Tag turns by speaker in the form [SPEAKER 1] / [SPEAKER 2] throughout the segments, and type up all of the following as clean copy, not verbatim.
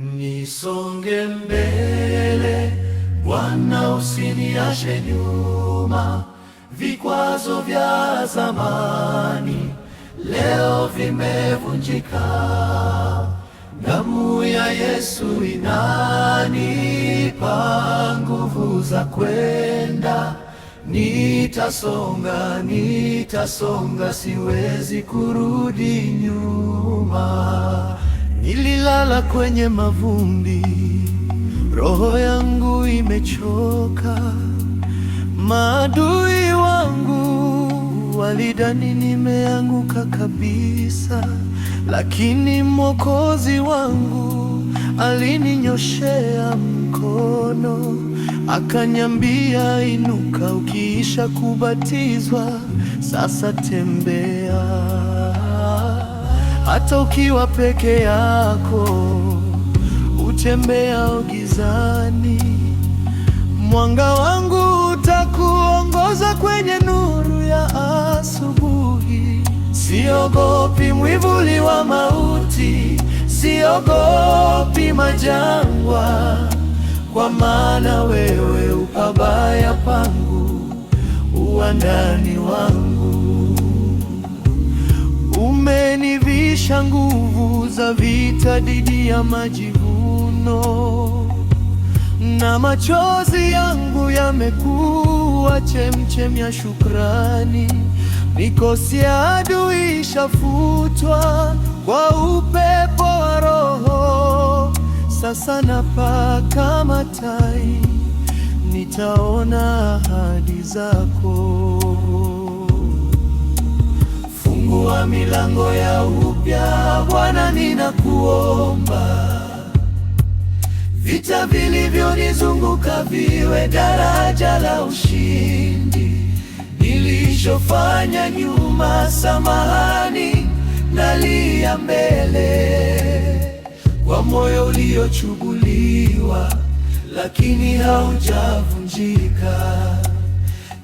[SPEAKER 1] Nisonge mbele, Bwana, usiniache nyuma. Vikwazo vya zamani leo vimevunjika. Damu ya Yesu inanipa nguvu za kwenda. Nitasonga, nitasonga, siwezi kurudi nyuma. Nililala kwenye mavumbi, roho yangu imechoka. Maadui wangu walidhani nimeanguka kabisa, lakini Mwokozi wangu alininyoshea mkono, akaniambia, inuka, ukiisha kubatizwa sasa tembea. Hata ukiwa peke yako, utembea gizani, mwanga wangu utakuongoza kwenye nuru ya asubuhi. Siogopi mwivuli wa mauti, siogopi majangwa, kwa maana wewe upabaya pangu, uwandani wangu. Umenivisha nguvu za vita dhidi ya majivuno, na machozi yangu yamekuwa chemchem ya shukrani. Mikosi ya adui ishafutwa kwa upepo wa Roho. Sasa napaa kama tai, nitaona ahadi zako. Fungua milango ya upya, Bwana, ninakuomba. Vita vilivyonizunguka viwe daraja la ushindi. Nilichofanya nyuma, samahani, nalia mbele. Kwa moyo uliochubuliwa, lakini haujavunjika.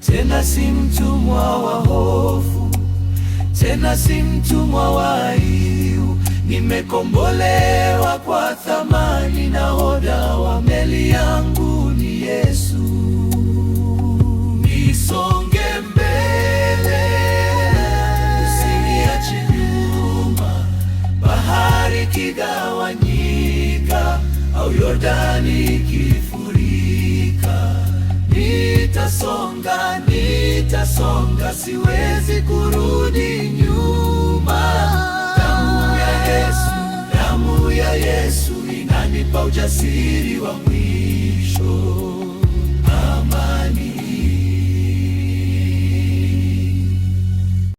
[SPEAKER 1] Tena si mtumwa wa hofu, tena si mtumwa wa aibu. Nimekombolewa kwa thamani, nahodha wa meli yangu ni Yesu. Nisonge mbele, usiniache nyuma. Bahari ikigawanyika au Yordani ikifurika, nitasonga, nitasonga, siwezi kurudi nyuma. Damu ya Yesu inanipa ujasiri wa mwisho.